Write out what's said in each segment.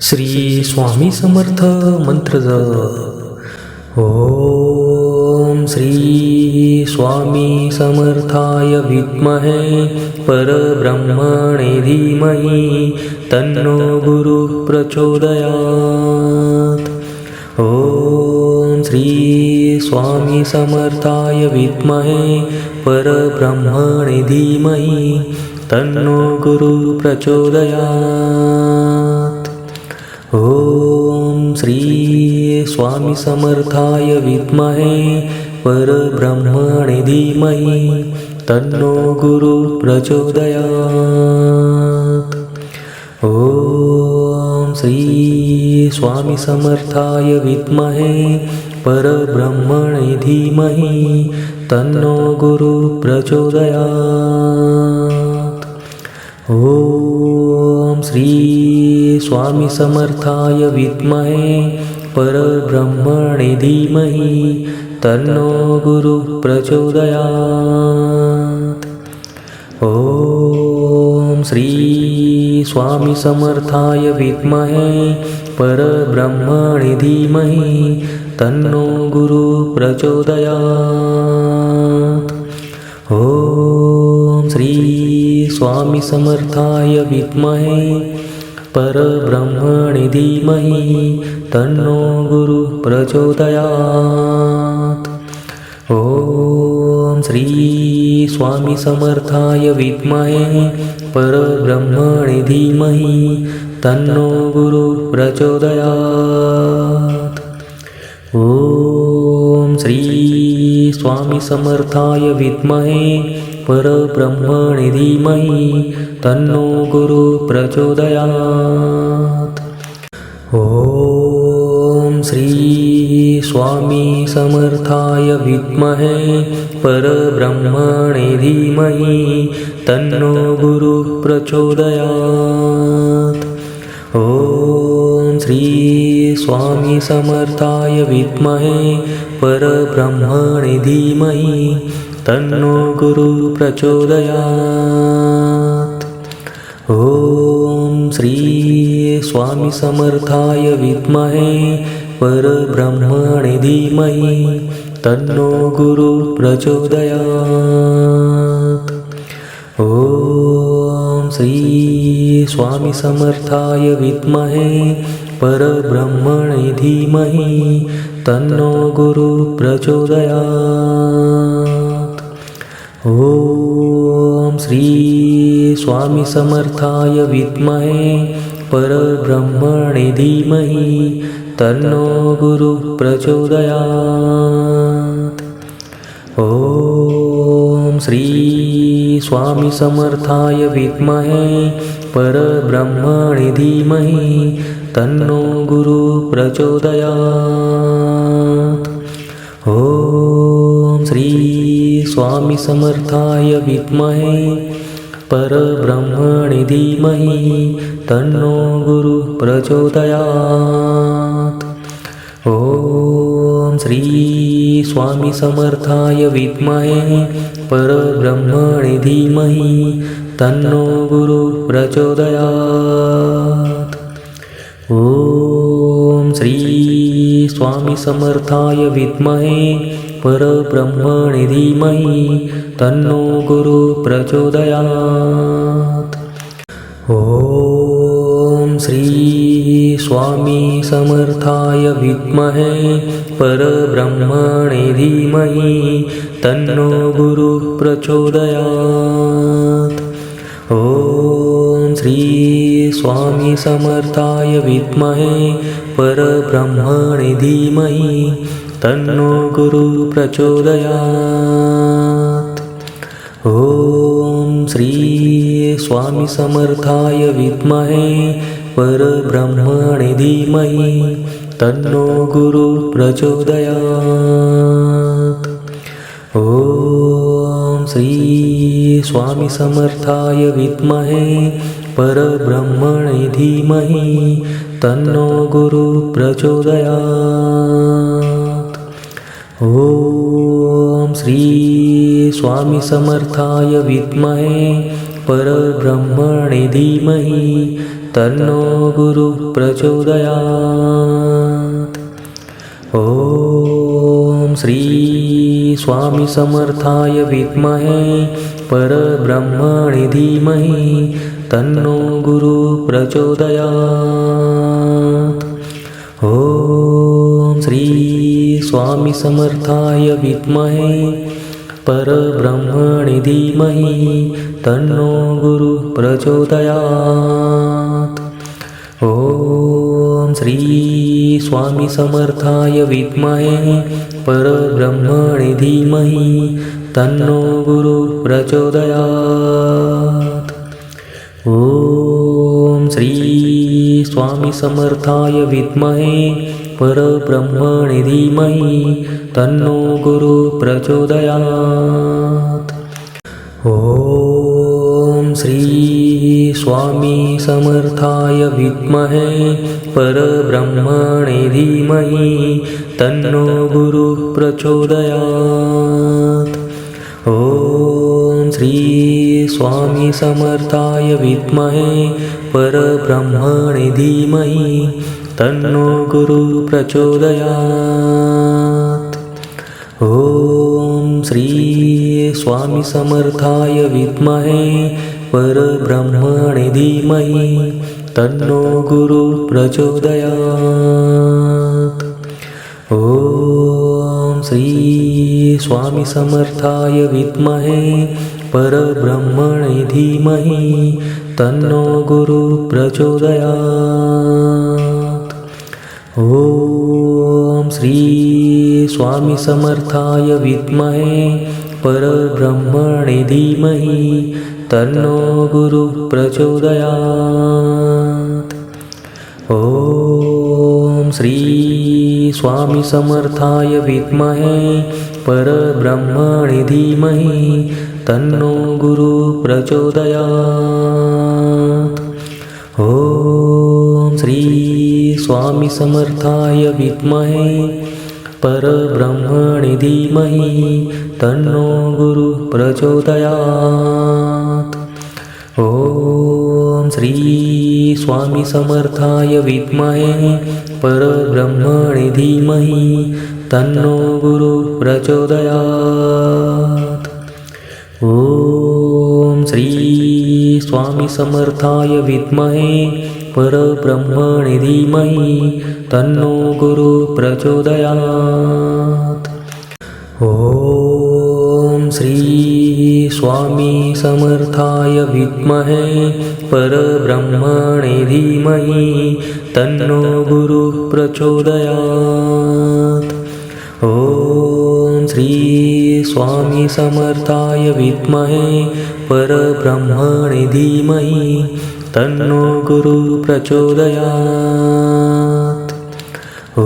श्री स्वामी समर्थ मंत्र ओम श्री स्वामी समर्थाय विद्महे परब्रह्मणे धीमहि तन्नो गुरु प्रचोदयात्। ओम श्री स्वामी समर्थाय विद्महे परब्रह्मणे धीमहि तन्नो गुरु प्रचोदयात्। ओम श्री स्वामी समर्थाय विद्महे परब्रह्मणे धीमहि तन्नो गुरु प्रचोदयात्। ओम श्री स्वामी समर्थाय विद्महे परब्रह्मणे धीमहि तन्नो गुरु प्रचोदयात्। ओम श्री स्वामी समर्थाय विद्महे परब्रह्मणे धीमहि तन्नो गुरु प्रचोदयात्। ओम श्री स्वामी समर्थाय विद्महे परब्रह्मणे धीमहि तन्नो गुरु प्रचोदयात्। ओम श्री स्वामी समर्थाय विद्महे परब्रह्मणे धीमहि तन्नो गुरु प्रचोदयात्। ओम श्री स्वामी समर्थाय विद्महे परब्रह्मणे धीमहि तन्नो गुरु प्रचोदयात्। ओम श्री स्वामी समर्थाय विद्महे परब्रह्मणे धीमहि तन्नो गुरु प्रचोदयात्। ओम श्री स्वामी समर्थाय विद्महे परब्रह्मणे धीमहि तन्नो गुरु प्रचोदयात्। ओम श्री स्वामी समर्थाय विद्महे परब्रह्मणे धीमहि तन्नो गुरु प्रचोदयात्। ओम श्री स्वामी समर्थाय विद्महे परब्रह्मणे धीमहि तन्नो गुरु प्रचोदयात्। ओम श्री स्वामी समर्थाय विद्महे परब्रह्मणे धीमहि तन्नो गुरु प्रचोदयात्। ओम श्री स्वामी समर्थाय विद्महे परब्रह्मणे धीमहि तन्नो गुरु प्रचोदयात्। ओम श्री स्वामी समर्थाय विद्महे परब्रह्मणे धीमहि तन्नो गुरु प्रचोदयात्। ओम श्री स्वामी समर्थाय विद्महे परब्रह्मणे धीमहि तन्नो गुरु प्रचोदयात्। ओम श्री स्वामी समर्थाय विद्महे परब्रह्मणे धीमहि तन्नो गुरु प्रचोदयात्। ओम श्री स्वामी समर्थाय विद्महे परब्रह्मणे धीमहि तन्नो गुरु प्रचोदयात्। ओम श्री स्वामी समर्थाय विद्महे परब्रह्मणे धीमहि तन्नो गुरु प्रचोदयात्। ओम श्री स्वामी समर्थाय विद्महे परब्रह्मणे धीमहि तन्नो गुरु प्रचोदयात्। ओम श्री स्वामी समर्थाय विद्महे परब्रह्मणे धीमहि तन्नो गुरु प्रचोदयात्। ओम श्री स्वामी समर्थाय विद्महे परब्रह्मणे धीमहि तन्नो गुरु प्रचोदयात्। ओम श्री स्वामी समर्थाय विद्महे परब्रह्मणे धीमहि तन्नो गुरुः प्रचोदयात्। ॐ श्री स्वामी समर्थाय विद्महे परब्रह्मणे धीमहि तन्नो गुरुः प्रचोदयात्। ॐ श्री स्वामी समर्थाय विद्महे परब्रह्मणे धीमहि तन्नो गुरुः प्रचोदयात्। ॐ श्री स्वामी समर्थाय विद्महे परब्रह्मणे धीमहि तन्नो गुरुः प्रचोदयात्। ॐ श्री स्वामी समर्थाय विद्महे परब्रह्मणे धीमहि तन्नो गुरुः प्रचोदयात्। ॐ श्री स्वामी समर्थाय विद्महे परब्रह्मणे धीमहि तन्नो गुरुः प्रचोदयात्। ॐ श्री स्वामी समर्थाय विद्महे परब्रह्मणे धीमहि तन्नो गुरुः प्रचोदयात्। ॐ श्री स्वामी समर्थाय विद्महे परब्रह्मणे धीमहि तन्नो गुरुः प्रचोदयात्। ॐ श्री स्वामी समर्थाय विद्महे परब्रह्मणे धीमहि तन्नो गुरुः प्रचोदयात्। ॐ श्री स्वामी समर्थाय विद्महे परब्रह्मणे धीमहि तन्नो गुरुः प्रचोदयात्। ॐ श्री स्वामी समर्थाय विद्महे परब्रह्मणे धीमहि तन्नो गुरुः प्रचोदयात्। ॐ श्री स्वामी समर्थाय विद्महे परब्रह्मणे धीमहि तन्नो गुरुः प्रचोदयात्। ॐ श्री स्वामी समर्थाय विद्महे परब्रह्मणे धीमहि तन्नो गुरुः प्रचोदयात्। ॐ श्री स्वामी समर्थाय विद्महे परब्रह्मणे धीमहि तन्नो गुरुः प्रचोदयात्। ॐ श्री स्वामी समर्थाय विद्महे परब्रह्मणे धीमहि तन्नो गुरुः प्रचोदयात्। ॐ श्री स्वामी समर्थाय विद्महे परब्रह्मणे धीमहि तन्नो गुरुः प्रचोदयात्। ॐ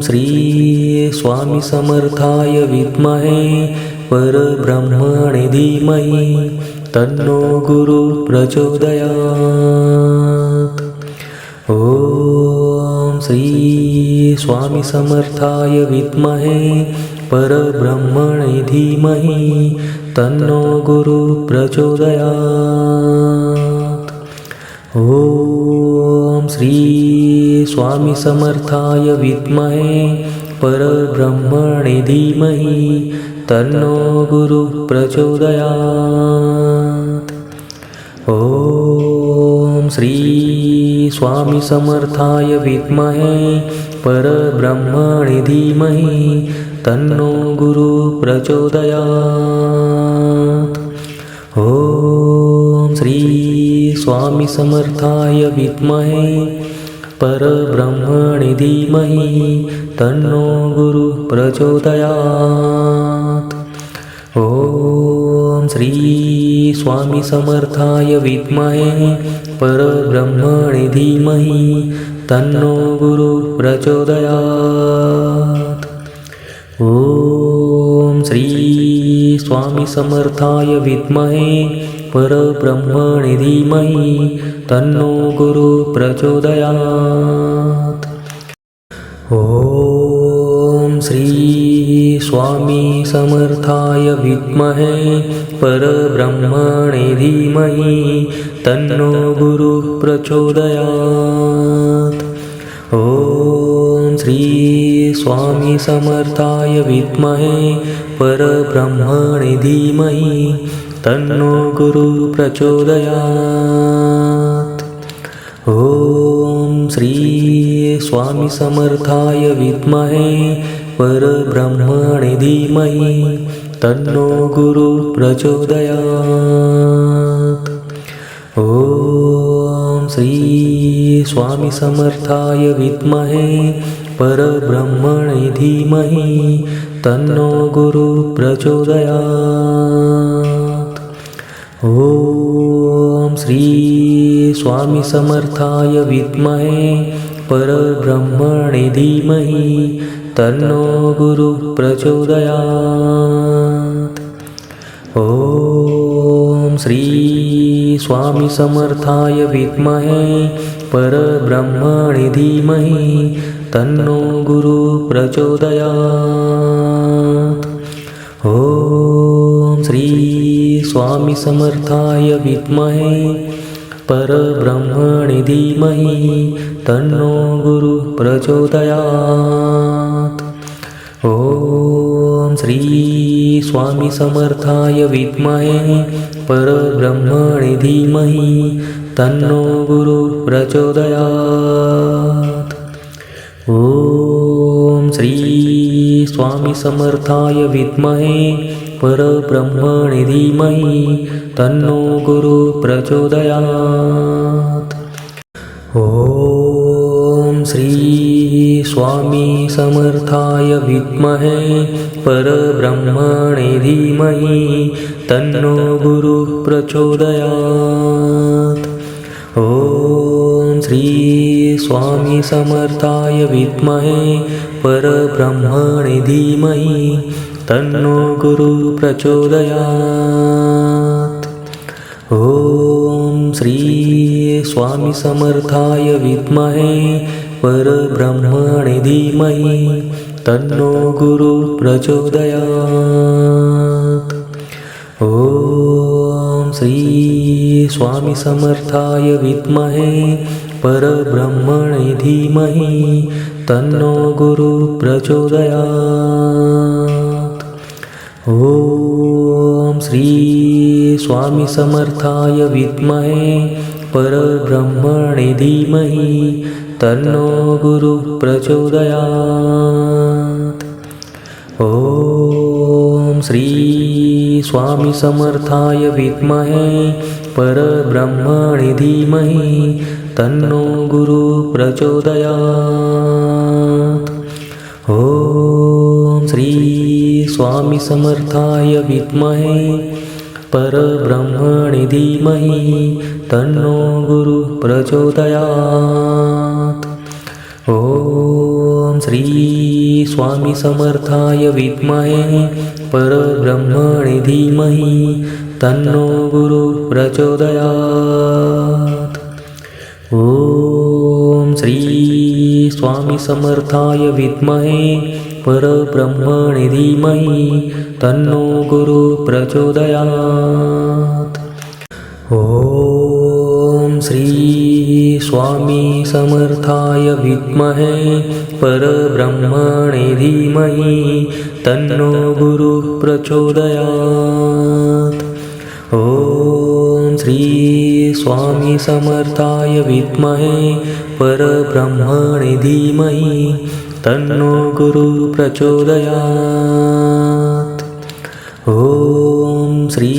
श्री स्वामी समर्थाय विद्महे परब्रह्मणे धीमहि तन्नो गुरुः प्रचोदयात्। ॐ श्री स्वामी समर्थाय विद्महे परब्रह्मणे धीमहि तन्नो गुरुः प्रचोदयात्। ॐ श्री स्वामी समर्थाय विद्महे परब्रह्मणे धीमहि तन्नो गुरुः प्रचोदयात्। ॐ श्री स्वामी समर्थाय विद्महे परब्रह्मणे धीमहि तन्नो गुरुः प्रचोदयात्। ॐ श्री स्वामी समर्थाय विद्महे परब्रह्मणे धीमहि तन्नो गुरुः प्रचोदयात्। ॐ श्री स्वामी समर्थाय विद्महे परब्रह्मणे धीमहि तन्नो गुरुः प्रचोदयात्। ॐ श्री स्वामी समर्थाय विद्महे परब्रह्मणे धीमहि तन्नो गुरुः प्रचोदयात्। ॐ श्री स्वामी समर्थाय विद्महे परब्रह्मणे धीमहि तन्नो गुरुः प्रचोदयात्। ॐ श्री स्वामी समर्थाय विद्महे परब्रह्मणे धीमहि तन्नो गुरुः प्रचोदयात्। ॐ श्री स्वामी समर्थाय विद्महे परब्रह्मणे धीमहि तन्नो गुरुः प्रचोदयात्। ॐ श्री स्वामी समर्थाय विद्महे परब्रह्मणे धीमहि तन्नो गुरुः प्रचोदयात्। ॐ श्री स्वामी समर्थाय विद्महे परब्रह्मणे धीमहि तन्नो गुरुः प्रचोदयात्। ॐ श्री स्वामी समर्थाय विद्महे परब्रह्मणे धीमहि तन्नो गुरुः प्रचोदयात्। ॐ श्री स्वामी समर्थाय विद्महे परब्रह्मणे धीमहि तन्नो गुरुः प्रचोदयात्। ॐ श्री स्वामी समर्थाय विद्महे परब्रह्मणे धीमहि तन्नो गुरुः प्रचोदयात्। ॐ श्री स्वामी समर्थाय विद्महे परब्रह्मणे धीमहि तन्नो गुरुः प्रचोदयात्। ॐ श्री स्वामी समर्थाय विद्महे परब्रह्मणे धीमहि तन्नो गुरुः प्रचोदयात्। ॐ श्री स्वामी समर्थाय विद्महे परब्रह्मणे धीमहि तन्नो गुरुः प्रचोदयात्। ॐ श्री स्वामी समर्थाय विद्महे परब्रह्मणे धीमहि तन्नो गुरुः प्रचोदयात्। ॐ श्री स्वामी समर्थाय विद्महे परब्रह्मणे धीमहि तन्नो गुरुः प्रचोदयात्। ॐ श्री स्वामी समर्थाय विद्महे परब्रह्मणे धीमहि तन्नो गुरुः प्रचोदयात्। ॐ श्री स्वामी समर्थाय विद्महे परब्रह्मणे धीमहि तन्नो गुरुः प्रचोदयात्। ॐ श्री स्वामी समर्थाय विद्महे परब्रह्मणे धीमहि तन्नो गुरुः प्रचोदयात्। ॐ श्री स्वामी समर्थाय विद्महे परब्रह्मणे धीमहि तन्नो गुरुः प्रचोदयात्। ॐ श्री स्वामी समर्थाय विद्महे परब्रह्मणे धीमहि तन्नो गुरुः प्रचोदयात्। ॐ श्री स्वामी समर्थाय विद्महे परब्रह्मणे धीमहि तन्नो गुरुः प्रचोदयात्। ॐ श्री स्वामी समर्थाय विद्महे परब्रह्मणे धीमहि तन्नो गुरुः प्रचोदयात्। ॐ श्री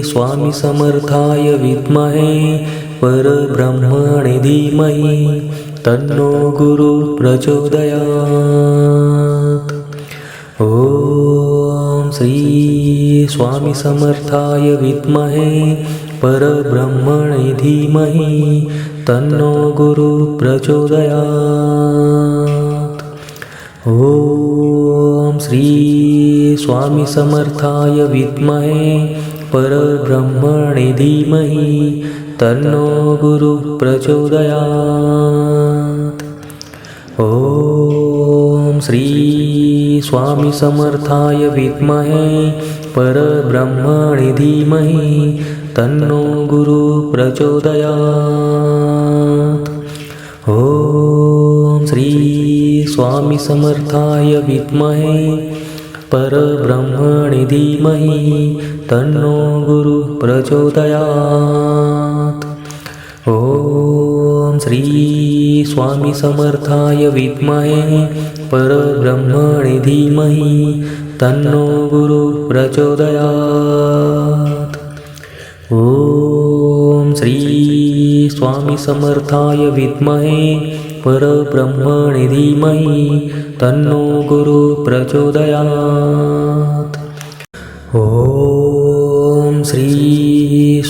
स्वामी समर्थाय विद्महे परब्रह्मणे धीमहि तन्नो गुरुः प्रचोदयात्। ॐ श्री स्वामी समर्थाय विद्महे परब्रह्मणे धीमहि तन्नो गुरुः प्रचोदयात्। ॐ श्री स्वामी समर्थाय विद्महे परब्रह्मणे धीमहि तन्नो गुरुः प्रचोदयात्। ॐ श्री स्वामी समर्थाय विद्महे परब्रह्मणे धीमहि तन्नो गुरु प्रचोदयात्। ॐ श्री स्वामी समर्थाय विद्महे परब्रह्मणे धीमहि तन्नो गुरु प्रचोदयात्। ॐ श्री स्वामी समर्थाय विद्महे परब्रह्मणे धीमहि तन्नो गुरु प्रचोदयात्। ॐ श्री स्वामी समर्थाय विद्महे परब्रह्मणे धीमहि तन्नो गुरु प्रचोदयात्। ॐ श्री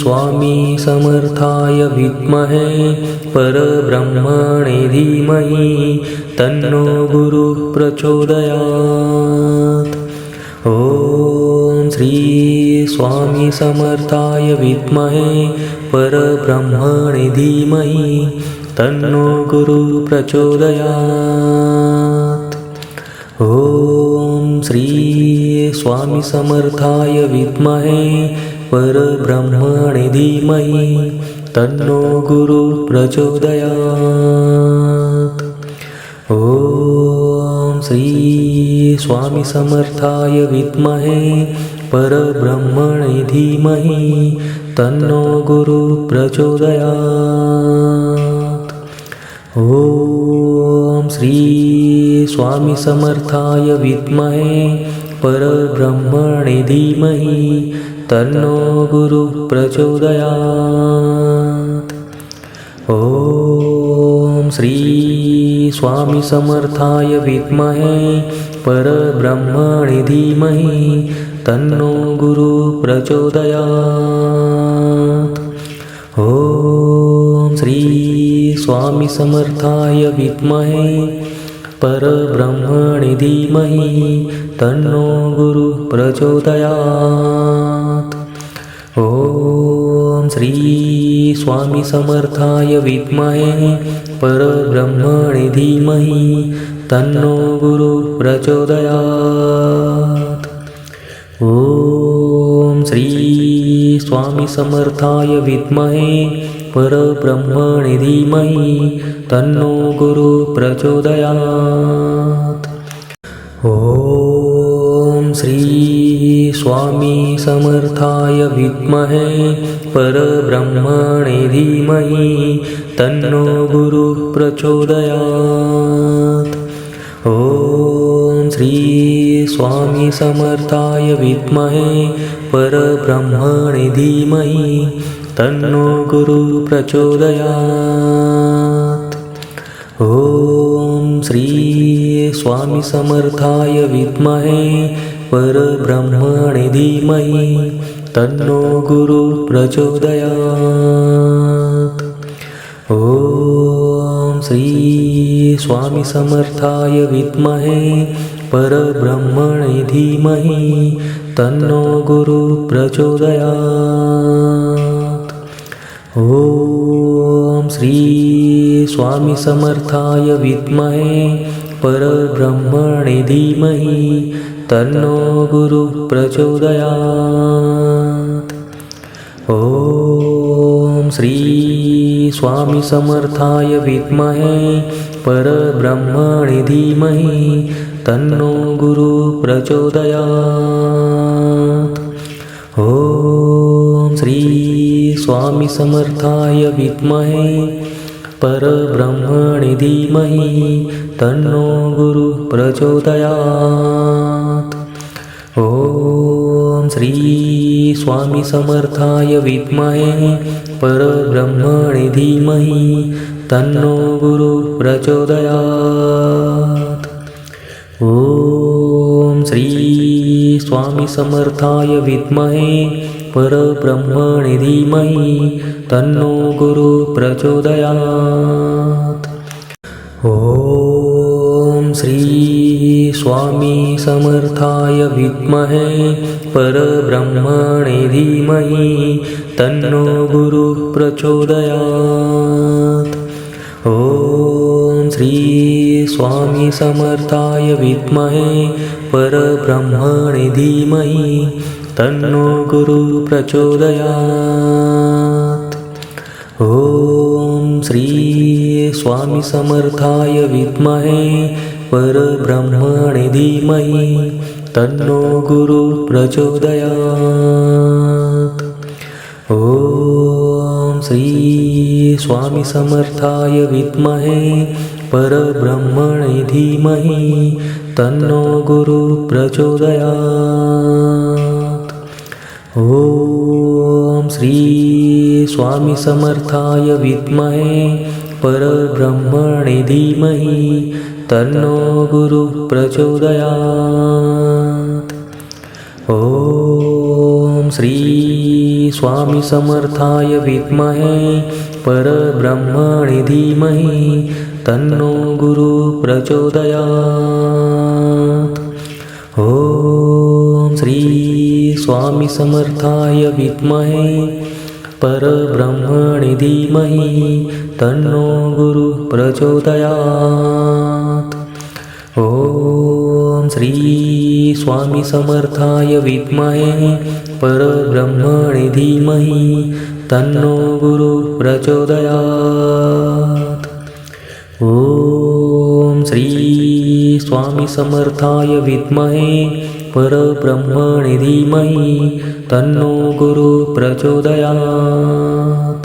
स्वामी समर्थाय विद्महे परब्रह्मणे धीमहि तन्नो गुरु प्रचोदयात्। ॐ श्री स्वामी समर्थाय विद्महे परब्रह्मणे धीमहि तन्नो गुरु प्रचोदयात्। ॐ श्री स्वामी समर्थाय विद्महे परब्रह्मणे धीमहि तन्नो गुरु प्रचोदयात्। ॐ श्री स्वामी समर्थाय विद्महे परब्रह्मणे धीमहि तन्नो गुरु प्रचोदयात्। ॐ श्री स्वामी समर्थाय विद्महे परब्रह्मणे धीमहि तन्नो गुरु प्रचोदयात्। ॐ श्री स्वामी समर्थाय विद्महे परब्रह्मणे धीमहि तन्नो गुरु प्रचोदयात्। ॐ श्री स्वामी समर्थाय विद्महे परब्रह्मणे धीमहि तन्नो गुरु प्रचोदयात्। ॐ श्री स्वामी समर्थाय विद्महे परब्रह्मणे धीमहि तन्नो गुरु प्रचोदयात्। ॐ श्री स्वामी समर्थाय विद्महे परब्रह्मणे धीमहि तन्नो गुरु प्रचोदयात्। ॐ श्री स्वामी समर्थाय विद्महे परब्रह्मणे धीमहि तन्नो गुरु प्रचोदयात्। ॐ श्री स्वामी समर्थाय विद्महे परब्रह्मणे धीमहि तन्नो गुरु प्रचोदयात्। ॐ श्री स्वामी समर्थाय विद्महे परब्रह्मणे धीमहि तन्नो गुरु प्रचोदयात्। ॐ श्री स्वामी समर्थाय विद्महे परब्रह्मणे धीमहि तन्नो गुरु प्रचोदयात्। ॐ श्री स्वामी समर्थाय विद्महे परब्रह्मणे धीमहि तन्नो गुरु प्रचोदयात्। ॐ श्री स्वामी समर्थाय विद्महे परब्रह्मणे धीमहि तन्नो गुरु प्रचोदयात्। ॐ श्री स्वामी समर्थाय विद्महे परब्रह्मणे धीमहि तन्नो गुरु प्रचोदयात्। ॐ श्री स्वामी समर्थाय विद्महे परब्रह्मणे धीमहि तन्नो गुरु प्रचोदयात्। ॐ श्री स्वामी समर्थाय विद्महे परब्रह्मणे धीमहि तन्नो गुरु प्रचोदयात्। ॐ श्री स्वामी समर्थाय विद्महे परब्रह्मणे धीमहि तन्नो गुरु प्रचोदयात्। ॐ श्री स्वामी समर्थाय विद्महे परब्रह्मणे धीमहि तन्नो गुरु प्रचोदयात्। ॐ श्री स्वामी समर्थाय विद्महे परब्रह्मणे धीमहि तन्नो गुरु प्रचोदयात्। ॐ श्री स्वामी समर्थाय विद्महे परब्रह्मणे धीमहि तन्नो गुरु प्रचोदयात्। ॐ श्री स्वामी समर्थाय विद्महे परब्रह्मणे धीमहि तन्नो गुरु प्रचोदयात्। ॐ श्री स्वामी समर्थाय विद्महे परब्रह्मणे धीमहि तन्नो गुरु प्रचोदयात्। ॐ श्री स्वामी समर्थाय विद्महे परब्रह्मणे धीमहि तन्नो गुरु प्रचोदयात्। ॐ श्री स्वामी समर्थाय विद्महे परब्रह्मणे धीमहि तन्नो गुरु प्रचोदयात्। ॐ श्री स्वामी समर्थाय विद्महे परब्रह्मणे धीमहि तन्नो गुरु प्रचोदयात्।